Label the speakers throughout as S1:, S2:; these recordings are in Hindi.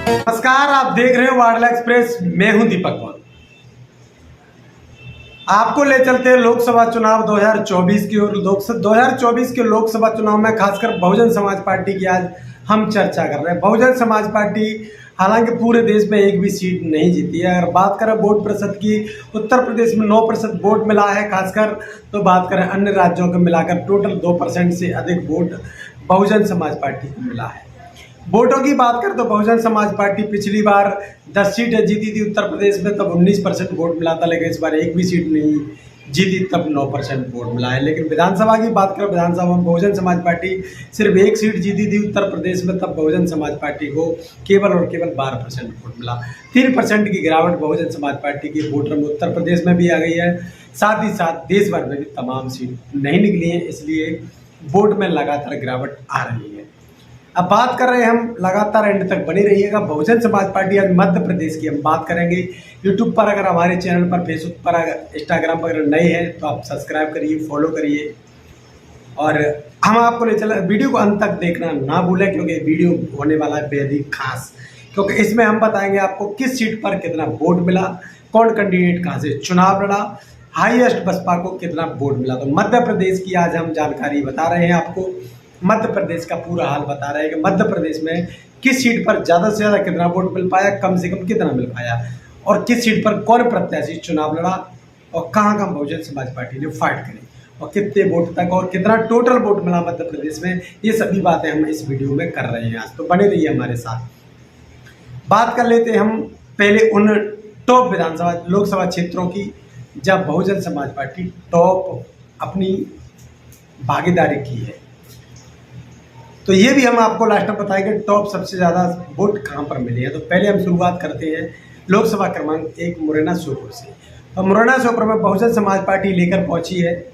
S1: नमस्कार, आप देख रहे हो वार्डला एक्सप्रेस। मैं हूं दीपक कौर। आपको ले चलते हैं लोकसभा चुनाव 2024 की ओर। 2024 के लोकसभा चुनाव में खासकर बहुजन समाज पार्टी की आज हम चर्चा कर रहे हैं। बहुजन समाज पार्टी हालांकि पूरे देश में एक भी सीट नहीं जीती है। अगर बात करें वोट प्रतिशत की, उत्तर प्रदेश में 9% वोट मिला है खासकर। तो बात करें अन्य राज्यों को मिलाकर टोटल 2% से अधिक वोट बहुजन समाज पार्टी को मिला है। वोटों की बात करें तो बहुजन समाज पार्टी पिछली बार 10 सीटें जीती थी उत्तर प्रदेश में, तब 19% वोट मिला था। लेकिन इस बार एक भी सीट नहीं जीती, तब 9% वोट मिला है। लेकिन विधानसभा की बात करें, विधानसभा में बहुजन समाज पार्टी सिर्फ एक सीट जीती थी उत्तर प्रदेश में, तब बहुजन समाज पार्टी को केवल और केवल 12% वोट मिला। 3% की गिरावट बहुजन समाज पार्टी की वोटर में उत्तर प्रदेश में भी आ गई है। साथ ही साथ देश भर में भी तमाम सीट नहीं निकली हैं, इसलिए वोट में लगातार गिरावट आ रही है। अब बात कर रहे हैं हम, लगातार एंड तक बने रहिएगा। बहुजन समाज पार्टी आज मध्य प्रदेश की हम बात करेंगे। यूट्यूब पर अगर हमारे चैनल पर, फेसबुक पर, अगर इंस्टाग्राम पर अगर नए हैं तो आप सब्सक्राइब करिए, फॉलो करिए। और हम आपको ले चला, वीडियो को अंत तक देखना ना भूलें, क्योंकि वीडियो होने वाला है बेहद ही खास। क्योंकि इसमें हम बताएंगे आपको किस सीट पर कितना वोट मिला, कौन कैंडिडेट कहाँ से चुनाव लड़ा, हाईएस्ट बसपा को कितना वोट मिला। तो मध्य प्रदेश की आज हम जानकारी बता रहे हैं आपको। मध्य प्रदेश का पूरा हाल बता रहे हैं कि मध्य प्रदेश में किस सीट पर ज़्यादा से ज़्यादा कितना वोट मिल पाया, कम से कम कितना मिल पाया, और किस सीट पर कौन प्रत्याशी चुनाव लड़ा, और कहाँ कहाँ बहुजन समाज पार्टी ने फाइट करी, और कितने वोट तक, और कितना टोटल वोट मिला मध्य प्रदेश में। ये सभी बातें हम इस वीडियो में कर रहे हैं आज, तो बने रहिए हमारे साथ। बात कर लेते हैं हम पहले उन टॉप विधानसभा लोकसभा क्षेत्रों की जब बहुजन समाज पार्टी टॉप अपनी भागीदारी की है। तो ये भी हम आपको लास्ट में बताएंगे टॉप सबसे ज़्यादा वोट कहाँ पर मिले हैं। तो पहले हम शुरुआत करते हैं लोकसभा क्रमांक 1 मुरैना श्योपुर से। तो मुरैना श्योपुर में बहुजन समाज पार्टी लेकर पहुंची है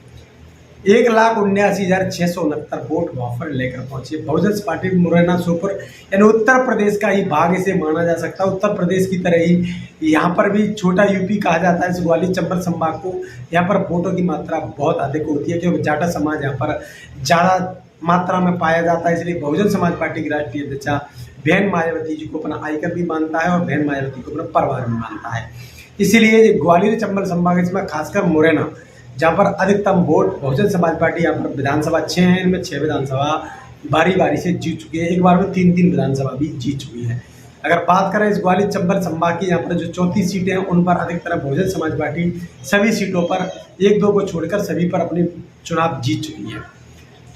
S1: 1,79,669 वोट वहाँ पर लेकर पहुंची है बहुजन पार्टी मुरैना श्योपुर। यानी उत्तर प्रदेश का ही भाग इसे माना जा सकता है। उत्तर प्रदेश की तरह ही यहाँ पर भी छोटा यूपी कहा जाता है इस ग्वालियर चंबल संभाग को। यहाँ पर वोटों की मात्रा बहुत अधिक होती है, क्योंकि जाटा समाज यहाँ पर ज़्यादा मात्रा में पाया जाता है। इसलिए बहुजन समाज पार्टी की राष्ट्रीय अध्यक्षा बहन मायावती जी को अपना आइकन भी मानता है, और बहन मायावती को अपना परिवार भी मानता है। इसीलिए ग्वालियर चंबल संभाग, इसमें खासकर मुरैना, जहाँ पर अधिकतम वोट बहुजन समाज पार्टी, यहाँ पर विधानसभा 6 हैं, इनमें 6 विधानसभा बारी बारी से जीत चुकी है। एक बार में 3 विधानसभा भी जीत चुकी है। अगर बात करें इस ग्वालियर चंबल संभाग की, यहाँ पर जो 34 सीटें हैं उन पर अधिकतर बहुजन समाज पार्टी सभी सीटों पर 1-2 को छोड़कर सभी पर अपनी चुनाव जीत चुकी है।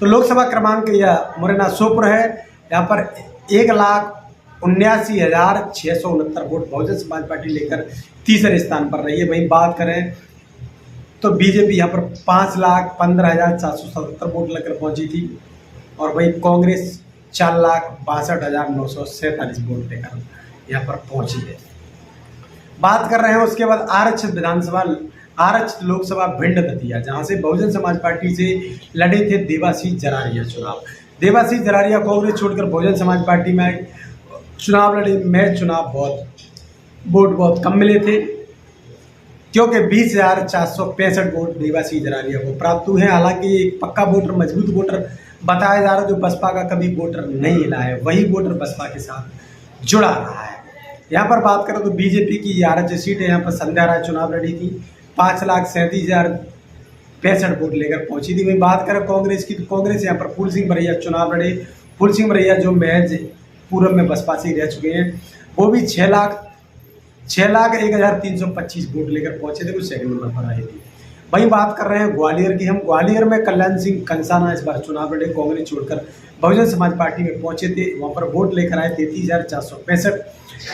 S1: तो लोकसभा क्रमांक यह मुरैना श्योपुर है। यहाँ पर 1,79,669 वोट बहुजन समाज पार्टी लेकर तीसरे स्थान पर रही है। वहीं बात करें तो बीजेपी यहाँ पर 5,15,777 वोट लेकर पहुंची थी, और वहीं कांग्रेस 4,62,947 वोट लेकर यहाँ पर पहुंची है। बात कर रहे हैं उसके बाद आरक्षित लोकसभा भिंड दतिया, जहां से बहुजन समाज पार्टी से लड़े थे देवाशीष जरारिया चुनाव। देवाशीष जरारिया कांग्रेस छोड़कर बहुजन समाज पार्टी में चुनाव लड़े। वोट बहुत कम मिले थे, क्योंकि 20,465 वोट देवाशीष जरारिया को प्राप्त हुए हैं। हालांकि एक पक्का वोटर, मजबूत वोटर बताया जा रहा है, जो बसपा का कभी वोटर नहीं हिला है, वही वोटर बसपा के साथ जुड़ा रहा है। यहाँ पर बात करें तो बीजेपी की 11 सीट है। यहाँ पर संध्या राय चुनाव लड़ी थी, 5,37,065 वोट लेकर पहुंची थी। वहीं बात करें कांग्रेस की, तो कांग्रेस यहाँ पर फूल सिंह बरैया चुनाव लड़े। फूल सिंह बरैया जो महज पूर्व में बसपा से रह चुके हैं, वो भी 6,01,325 वोट लेकर पहुंचे थे, कुछ सेकंड नंबर पर आए थे। वहीं बात कर रहे हैं ग्वालियर की हम। ग्वालियर में कल्याण सिंह कंसाना इस बार चुनाव लड़े, कांग्रेस छोड़कर बहुजन समाज पार्टी में पहुंचे थे। वहाँ पर वोट लेकर आए 33,465।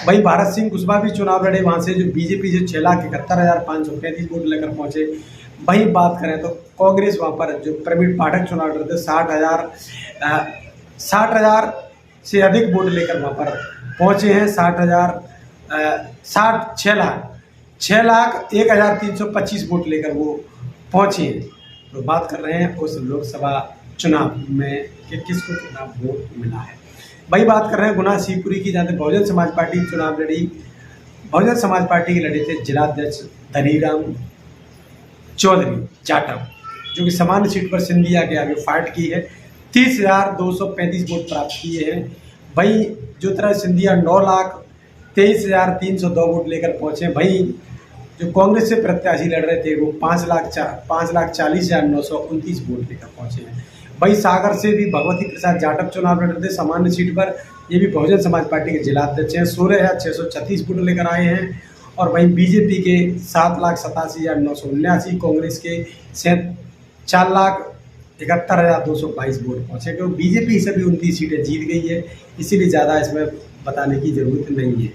S1: वहीं भारत सिंह कुशवाहा भी चुनाव लड़े, वहाँ से जो बीजेपी से 6,71,535 वोट लेकर पहुंचे। वहीं बात करें तो कांग्रेस वहाँ पर जो प्रवीण पाठक चुनाव लड़े थे 60,000 से अधिक वोट लेकर वहाँ पर पहुँचे हैं। 6,01,325 वोट लेकर वो पहुँचे हैं। तो बात कर रहे हैं उस लोकसभा चुनाव में कि किसको कितना वोट मिला है। वही बात कर रहे हैं गुना शिवपुरी की, जहाँ बहुजन समाज पार्टी चुनाव लड़ी। बहुजन समाज पार्टी के लड़े थे जिलाध्यक्ष धनीराम चौधरी जाटव, जो कि सामान्य सीट पर सिंधिया के आगे फाइट की है। 30,235 वोट प्राप्त किए हैं। वहीं ज्योतिराज सिंधिया 23,302 वोट लेकर पहुंचे। भाई जो कांग्रेस से प्रत्याशी लड़ रहे थे वो 5,40,929 वोट लेकर पहुंचे हैं। भाई सागर से भी भगवती प्रसाद जाटव चुनाव लड़ रहे थे सामान्य सीट पर, ये भी बहुजन समाज पार्टी के जिला अध्यक्ष हैं, 16,636 वोट लेकर आए हैं। और वहीं बीजेपी के 7,87,979, कांग्रेस के 4,71,222 वोट पहुंचे, क्योंकि बीजेपी सभी 29 सीटें जीत गई है, इसीलिए ज़्यादा इसमें बताने की जरूरत नहीं है।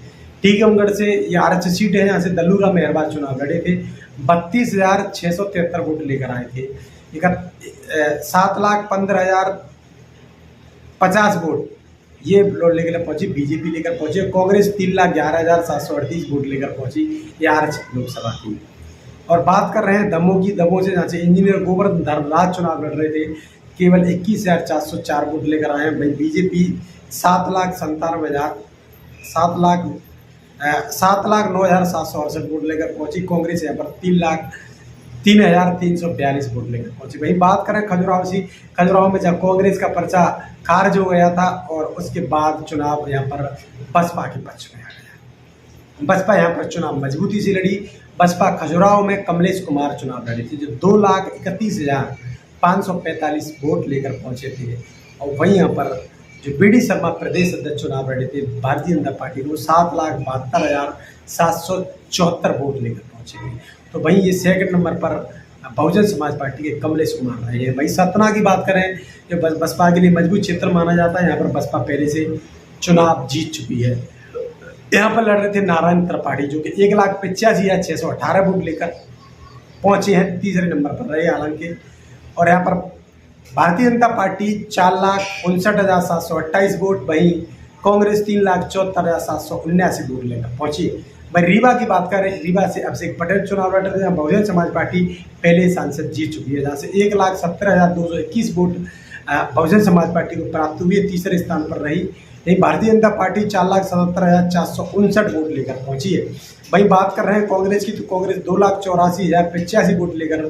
S1: टीकमगढ़ से ये आरक्षित सीट है, यहाँ से दल्लूराम मेहरबान चुनाव लड़े थे, 32,673 वोट लेकर आए थे। 7,15,050 वोट ये लोड लेकर पहुंची, बीजेपी लेकर पहुंची। कांग्रेस 3,11,738 वोट लेकर पहुंची, ये आरक्षित लोकसभा की। और बात कर रहे हैं दमोह की, दमोह से जहाँ से इंजीनियर गोवर्धन धर्मराज चुनाव लड़ रहे थे, केवल 21,404 वोट लेकर आए हैं। भाई बीजेपी 7,09,768 वोट लेकर पहुंची, कांग्रेस यहाँ पर 3,03,342 वोट लेकर पहुंची। वही बात करें खजुराहो में जब कांग्रेस का पर्चा खारिज हो गया था और उसके बाद चुनाव यहाँ पर बसपा के पक्ष में आ गया। बसपा यहाँ पर चुनाव मजबूती से लड़ी। बसपा खजुराहो में कमलेश कुमार चुनाव लड़े थे, जो 2,31,545 वोट लेकर पहुंचे थे। और वहीं यहाँ पर जो बीडी शर्मा प्रदेश अध्यक्ष चुनाव लड़े थे भारतीय जनता पार्टी को, 7,72,774 वोट लेकर पहुंचे थे। तो वहीं ये सेकंड नंबर पर बहुजन समाज पार्टी के कमलेश कुमार रहे हैं। वहीं सतना की बात करें, जो बसपा के लिए मजबूत क्षेत्र माना जाता है, यहाँ पर बसपा पहले से चुनाव जीत चुकी है। यहाँ पर लड़ रहे थे नारायण त्रिपाठी, जो कि 1,85,618 वोट लेकर पहुंचे हैं, तीसरे नंबर पर रहे हालांकि। और यहाँ पर भारतीय जनता पार्टी 4,59,728 वोट, वहीं कांग्रेस 3,74,779 वोट लेकर पहुंची। भाई रीवा की बात करें, रीवा से अभिषेक पटेल चुनाव लड़ रहे थे, जहाँ बहुजन समाज पार्टी पहले सांसद जीत चुकी है, जहाँ से 1,70,221 वोट बहुजन समाज पार्टी को प्राप्त हुई है, तीसरे स्थान पर रही। यही भारतीय जनता पार्टी 4,77,459 वोट लेकर पहुंची है। वही बात कर रहे हैं कांग्रेस की, तो कांग्रेस 2,84,085 वोट लेकर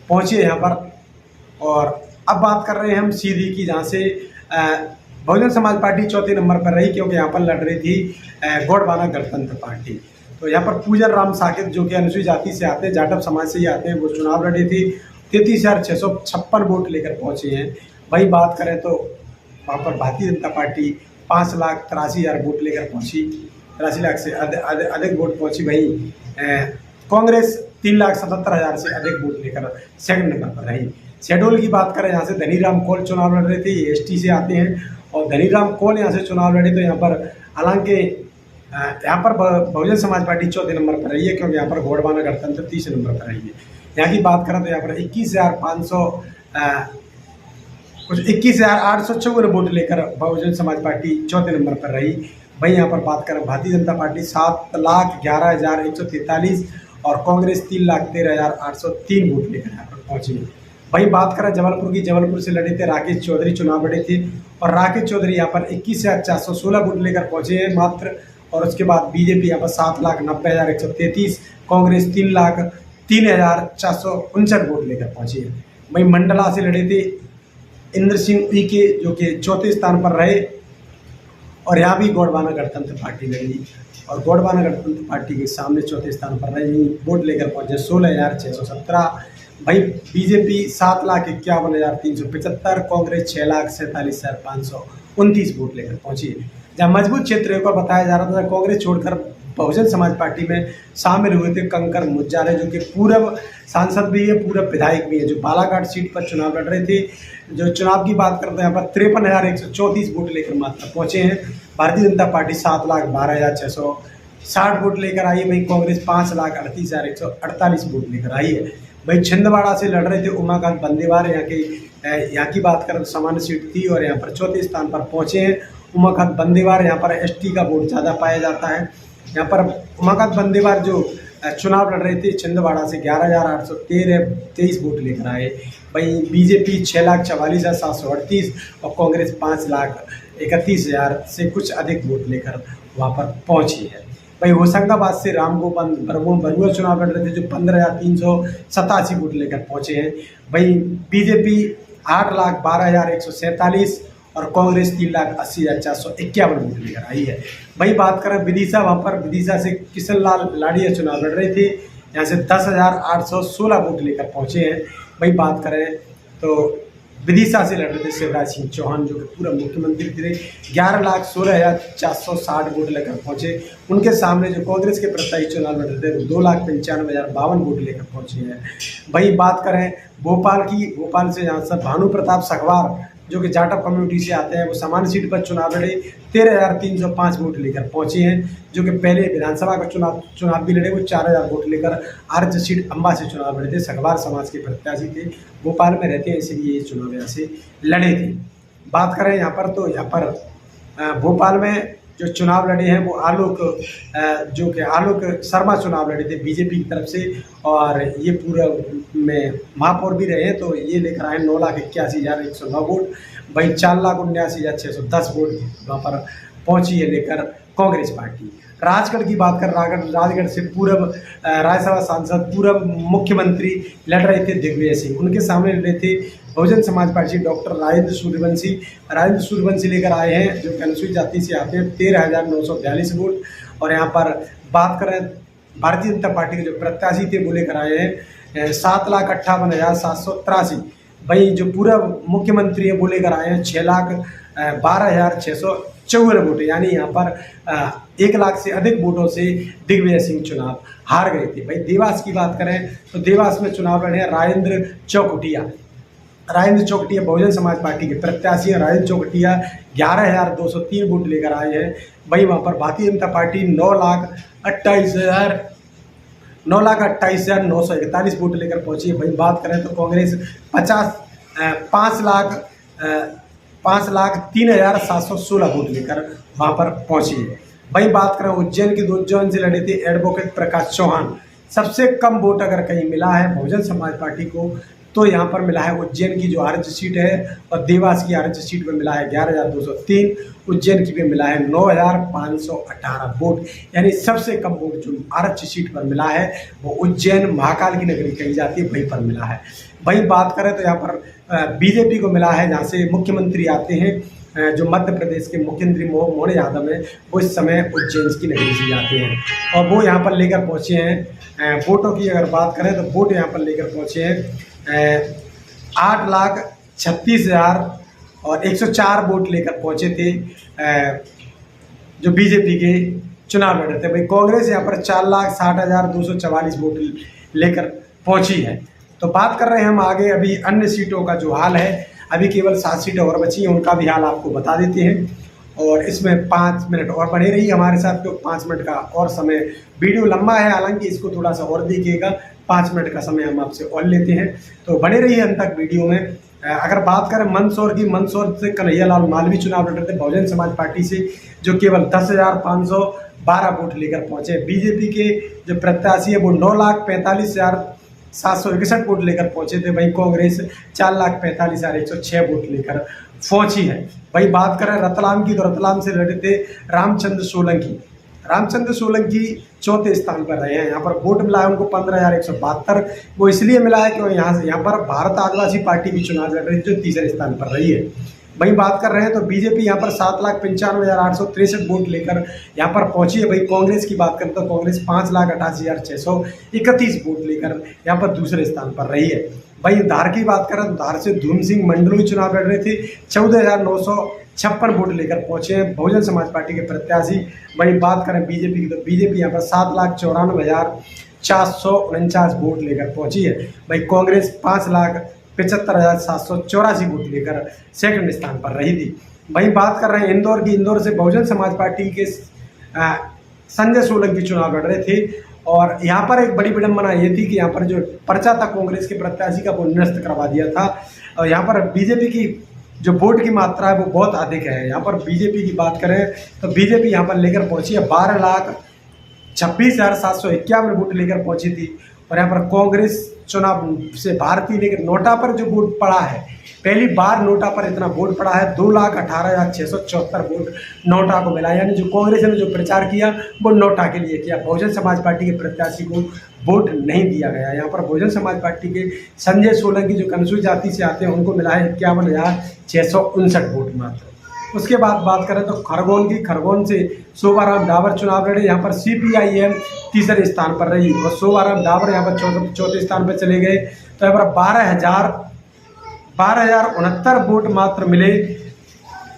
S1: पहुंची है यहाँ पर। और अब बात कर रहे हैं हम सीधी की, जहाँ से बहुजन समाज पार्टी चौथे नंबर पर रही, क्योंकि यहाँ पर लड़ रही थी गोंडवाना गणतंत्र पार्टी। तो यहाँ पर पूजन राम साकेत, जो कि अनुसूचित जाति से आते हैं, जाटव समाज से ही आते हैं, वो चुनाव लड़े थे, 33,656 वोट लेकर पहुंचे हैं। वही बात करें तो वहाँ पर भारतीय जनता पार्टी 5,83,000 वोट लेकर पहुंची, 83 लाख से अधिक वोट पहुंची। वही कांग्रेस 3,77,000 से अधिक वोट लेकर सेकंड नंबर पर रही। शहडोल की बात करें, यहाँ से धनीराम कौल चुनाव लड़ रहे थे, ये एसटी से आते हैं, और धनीराम कौल यहाँ से चुनाव लड़े। तो यहाँ पर हालांकि यहाँ पर बहुजन समाज पार्टी चौथे नंबर पर रही है, क्योंकि यहाँ पर गोंडवाना गणतंत्र तीसरे नंबर पर रही है। यहाँ की बात करें तो यहाँ पर 21,854 वोट लेकर बहुजन समाज पार्टी चौथे नंबर पर रही। वहीं यहाँ पर बात करें भारतीय जनता पार्टी 7,11,143 और कांग्रेस 3,13,803 वोट लेकर यहाँ पर पहुंची। वहीं बात करें जबलपुर की, जबलपुर से लड़े थे राकेश चौधरी चुनाव लड़े थे, और राकेश चौधरी यहाँ पर 21,416 वोट लेकर पहुंचे हैं मात्र। और उसके बाद बीजेपी यहाँ पर 7,90,133, कांग्रेस 3,03,459 वोट लेकर पहुंची है। वहीं मंडला से लड़े थे इंद्र सिंह उइके, जो कि चौथे स्थान पर रहे, और यहाँ भी गोंडवाना गणतंत्र पार्टी लड़ी, और गोंडवाना गणतंत्र पार्टी के सामने चौथे स्थान पर रही, वोट लेकर पहुंचे 16,617। भाई बीजेपी 7,51,375, कांग्रेस 6,47,529 वोट लेकर पहुंची। जहाँ मजबूत क्षेत्रों का बताया जा रहा था, कांग्रेस छोड़कर बहुजन समाज पार्टी में शामिल हुए थे कंकर मुज्जारे, जो कि पूर्व सांसद भी है, पूर्व विधायक भी है, जो बालाघाट सीट पर चुनाव लड़ रहे थे। जो चुनाव की बात करते हैं, यहाँ पर 53,134 वोट लेकर मात्र पहुंचे हैं। भारतीय जनता पार्टी 7,12,660 वोट लेकर आई है। वहीं कांग्रेस 5,38,148 वोट लेकर आई है। भाई छिंदवाड़ा से लड़ रहे थे उमाकांत बंदेवार, यहाँ की बात करें तो सामान्य सीट थी, और यहाँ पर चौथे स्थान पर पहुंचे हैं उमाकांत बंदेवार। यहाँ पर एसटी का वोट ज़्यादा पाया जाता है। यहाँ पर उमाकांत बंदेवार जो चुनाव लड़ रहे थे छिंदवाड़ा से 11,823 वोट लेकर आए। वहीं बीजेपी 6,44,738 और कांग्रेस 5,31,000 से कुछ अधिक वोट लेकर वहाँ पर पहुँची है। भाई होशंगाबाद से रामगोपाल बरुआ चुनाव लड़ रहे थे, जो 15,387 वोट लेकर पहुँचे हैं। वहीं बीजेपी 8,12,147 और कांग्रेस 3,80,451 वोट लेकर आई है। वही बात करें विदिशा, वहाँ पर विदिशा से किशन लाल लाड़िया चुनाव लड़ रहे थे, यहाँ से 10,816 वोट लेकर पहुँचे हैं। वही बात करें तो विदिशा से लड़ रहे थे शिवराज सिंह चौहान, जो कि पूर्व मुख्यमंत्री थे, 11,16,460 वोट लेकर पहुंचे। उनके सामने जो कांग्रेस के प्रत्याशी चुनाव लड़ रहे थे वो 2,95,052 वोट लेकर पहुंचे हैं। वही बात करें भोपाल की, भोपाल से यहाँ से भानु प्रताप सखवार जो कि जाटव कम्युनिटी से आते हैं, वो सामान्य सीट पर चुनाव लड़े, 13,305 वोट लेकर पहुंचे हैं। जो कि पहले विधानसभा का चुनाव भी लड़े, वो 4,000 वोट लेकर आरज सीट अम्बा से चुनाव लड़े थे। सखवार समाज के प्रत्याशी थे, भोपाल में रहते हैं, इसलिए ये चुनाव यहाँ से लड़े थे। बात करें यहाँ पर तो यहाँ पर भोपाल में जो चुनाव लड़े हैं वो आलोक जो कि आलोक शर्मा चुनाव लड़े थे बीजेपी की तरफ से, और ये पूर्व में महापौर भी रहे हैं, तो ये लेकर आए 9,81,109 वोट। वही 4,79,610 वोट वहाँ पर पहुंची है लेकर कांग्रेस पार्टी। राजगढ़ की बात कर, राजगढ़ से पूर्व राज्यसभा सांसद पूर्व मुख्यमंत्री लड़ रहे थे दिग्विजय सिंह, उनके सामने लड़ रहे थे बहुजन समाज पार्टी डॉक्टर राजेंद्र सूर्यवंशी। राजेंद्र सूर्यवंशी लेकर आए हैं जो कि अनुसूचित जाति से आते हैं, 13,942 वोट। और यहाँ पर बात करें भारतीय जनता पार्टी के जो प्रत्याशी थे वो लेकर आए हैं 7,58,783। वही जो पूर्व मुख्यमंत्री है वो लेकर आए हैं 6,12,654 वोट, यानी यहाँ पर 1 लाख से अधिक वोटों से दिग्विजय सिंह चुनाव हार गए थे। भाई देवास की बात करें तो देवास में चुनाव लड़े हैं राजेंद्र चौखुटिया। राजेंद्र चौखुटिया बहुजन समाज पार्टी के प्रत्याशी हैं। राजेंद्र चौखुटिया 11,203 वोट लेकर आए हैं। वही वहाँ पर भारतीय जनता पार्टी 9,28,941 वोट लेकर पहुंची है। वही बात करें तो कांग्रेस 5,03,716 वोट लेकर वहाँ पर पहुंची है। वही बात करें उज्जैन की, उज्जैन से लड़े थे एडवोकेट प्रकाश चौहान। सबसे कम वोट अगर कहीं मिला है बहुजन समाज पार्टी को तो यहाँ पर मिला है उज्जैन की जो आरज सीट है, और देवास की आरज सीट में मिला है 11,203। उज्जैन की भी मिला है 9,518 वोट, यानी सबसे कम वोट जो आरज सीट पर मिला है वो उज्जैन महाकाल की नगरी कही जाती है, वहीं पर मिला है। वही बात करें तो यहाँ पर बीजेपी को मिला है, जहाँ से मुख्यमंत्री आते हैं, जो मध्य प्रदेश के मुख्यमंत्री मोहन यादव हैं, वो इस समय उज्जैन की नगरी से जाते हैं, और वो यहाँ पर लेकर पहुँचे हैं। वोटों की अगर बात करें तो वोट यहाँ पर लेकर पहुँचे हैं 8,36,104 वोट लेकर पहुँचे थे जो बीजेपी के चुनाव लड़ रहे थे। भाई कांग्रेस यहाँ पर 4,60,244 वोट लेकर पहुँची है। तो बात कर रहे हैं हम आगे अभी अन्य सीटों का जो हाल है, अभी केवल 7 सीटें और बची हैं, उनका भी हाल आपको बता देते हैं। और इसमें 5 मिनट और बने रही हमारे साथ, तो 5 मिनट का और समय। वीडियो लंबा है, हालांकि इसको थोड़ा सा और देखिएगा, 5 मिनट का समय हम आपसे और लेते हैं, तो बने रहिए अंत तक वीडियो में। अगर बात करें मंदसौर की, मंदसौर से कन्हैया लाल मालवी चुनाव लड़ रहे थे बहुजन समाज पार्टी से, जो केवल 10,512 वोट लेकर पहुंचे। बीजेपी के जो प्रत्याशी है वो 9,45,761 वोट लेकर पहुंचे थे। वहीं कांग्रेस 4,45,106 वोट लेकर पहुंची है। वही बात करें रतलाम की, तो रतलाम से लड़े थे रामचंद्र सोलंकी। रामचंद्र सोलंकी 4थे स्थान पर रहे हैं। यहाँ पर वोट मिला है उनको 15,172। वो इसलिए मिला है कि यहाँ पर भारत आदिवासी पार्टी भी चुनाव लड़ रही है, जो 3रे स्थान पर रही है। वहीं बात कर रहे हैं तो बीजेपी यहाँ पर 7,95,863 वोट लेकर यहाँ पर पहुंची है। वही कांग्रेस की बात करें तो कांग्रेस 5,88,631 वोट लेकर यहाँ पर 2रे स्थान पर रही है। वहीं धार की बात करें तो धार से धूम सिंह मंडलोई चुनाव लड़ रहे थे, 14,956 वोट लेकर पहुंचे हैं बहुजन समाज पार्टी के प्रत्याशी। वहीं बात करें बीजेपी की तो बीजेपी यहाँ पर 7,94,449 वोट लेकर पहुंची है। वहीं कांग्रेस 5,75,784 वोट लेकर 2nd स्थान पर रही थी। वहीं बात कर रहे हैं इंदौर की, इंदौर से बहुजन समाज पार्टी के संजय सोलंकी चुनाव लड़ रहे थे, और यहाँ पर एक बड़ी विडंबना ये थी कि यहाँ पर जो पर्चा था कांग्रेस के प्रत्याशी का वो निरस्त करवा दिया था, और यहाँ पर बीजेपी की जो वोट की मात्रा है वो बहुत अधिक है। यहाँ पर बीजेपी की बात करें तो बीजेपी यहाँ पर लेकर पहुंची है 12,26,751 वोट लेकर पहुंची थी, और यहाँ पर कांग्रेस चुनाव से भारतीय, लेकिन नोटा पर जो वोट पड़ा है, पहली बार नोटा पर इतना वोट पड़ा है, 2,18,674 वोट नोटा को मिला। यानी जो कांग्रेस ने जो प्रचार किया वो नोटा के लिए किया, बहुजन समाज पार्टी के प्रत्याशी को वोट नहीं दिया गया। यहाँ पर बहुजन समाज पार्टी के संजय सोलंकी जो कनसुई जाति से आते हैं उनको मिला है 51,659 वोट मात्र। उसके बाद बात करें तो खरगोन की, खरगोन से शोभाराम डाबर चुनाव लड़े। यहाँ पर CPIM तीसरे स्थान पर रही और शोभाराम डाबर यहाँ पर चौथे स्थान पर चले गए। तो यहाँ पर 12,069 वोट मात्र मिले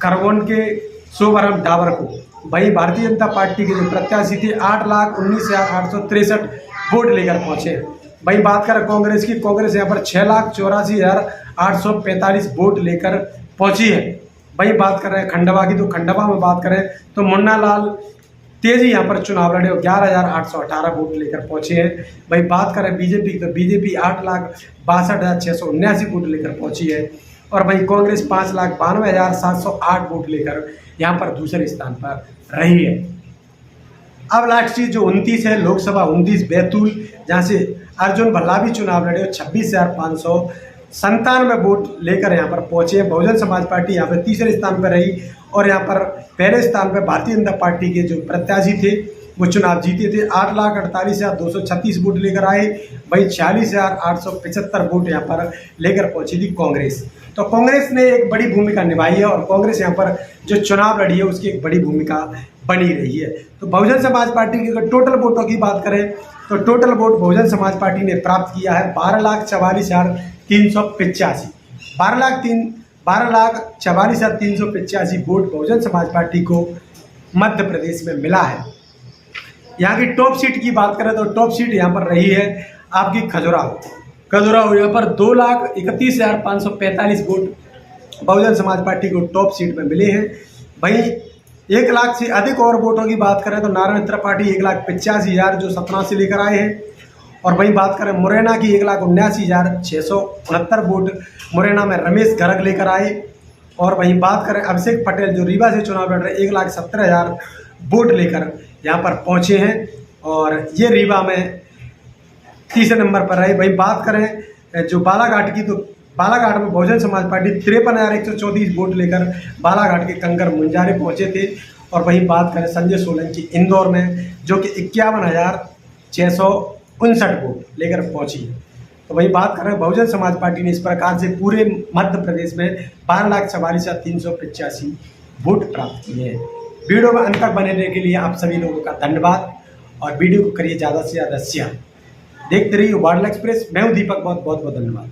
S1: खरगोन के शोभाराम डाबर को। वहीं भारतीय जनता पार्टी के जो प्रत्याशी थे 8,19,863 वोट लेकर पहुंचे। वहीं बात करें कांग्रेस की, कांग्रेस यहाँ पर 6,84,845 वोट लेकर पहुंची है। वहीं बात कर रहे हैं खंडवा की, तो खंडवा में बात करें तो मुन्ना लाल तेजी यहाँ पर चुनाव लड़े और 11,818 वोट लेकर पहुंचे हैं। वहीं बात करें बीजेपी की, तो बीजेपी 8,62,679 वोट लेकर पहुंची है। और वहीं कांग्रेस 5,92,708 वोट लेकर यहाँ पर दूसरे स्थान पर रही है। अब लास्ट चीज जो 29 है, लोकसभा 29 बैतूल, जहाँ से अर्जुन भल्ला भी चुनाव लड़े और 26,597 वोट लेकर यहाँ पर पहुंचे हैं। बहुजन समाज पार्टी यहाँ पर तीसरे स्थान पर रही और यहाँ पर पहले स्थान पर भारतीय जनता पार्टी के जो प्रत्याशी थे वो चुनाव जीते थे। 8,48,236 वोट लेकर आए। वहीं 46,875 वोट यहाँ पर लेकर पहुंची थी कांग्रेस। तो कांग्रेस ने एक बड़ी भूमिका निभाई है और कांग्रेस यहाँ पर जो चुनाव लड़ी है उसकी एक बड़ी भूमिका बनी रही है। तो बहुजन समाज पार्टी की अगर टोटल वोटों की बात करें तो total vote Bahujan Samaj party ने प्राप्त किया है 12,44,385। 12,44,385 वोट बहुजन समाज पार्टी को मध्य प्रदेश में मिला है। यहाँ की टॉप सीट की बात करें तो टॉप सीट यहाँ पर रही है आपकी खजुराहो। यहाँ पर 2,31,545 वोट बहुजन समाज पार्टी को टॉप सीट में मिले हैं। वहीं 1 लाख से अधिक और वोटों की बात करें तो नारायण त्रिपाठी 1,85,000 जो सतना से लेकर आए हैं। और वहीं बात करें मुरैना की 1,79,669 वोट मुरैना में रमेश गर्ग लेकर आए। और वहीं बात करें अभिषेक पटेल जो रीवा से चुनाव लड़ रहे 1,70,000 वोट लेकर यहाँ पर पहुँचे हैं और ये रीवा में तीसरे नंबर पर रहे। वहीं बात करें जो बालाघाट की, तो बालाघाट में बहुजन समाज पार्टी 53,134 वोट लेकर बालाघाट के कंकर मुंजारे पहुंचे थे। और वहीं बात करें संजय सोलंकी इंदौर में जो कि 51,659 वोट लेकर पहुंची। तो वहीं बात करें बहुजन समाज पार्टी ने इस प्रकार से पूरे मध्य प्रदेश में 12,44,385 वोट प्राप्त किए हैं। वीडियो में अंत तक बने रहने के लिए आप सभी लोगों का धन्यवाद और वीडियो को करिए ज़्यादा से ज़्यादा शेयर। देखते रहिए वार्डल एक्सप्रेस। मैं हूँ दीपक, बहुत बहुत धन्यवाद।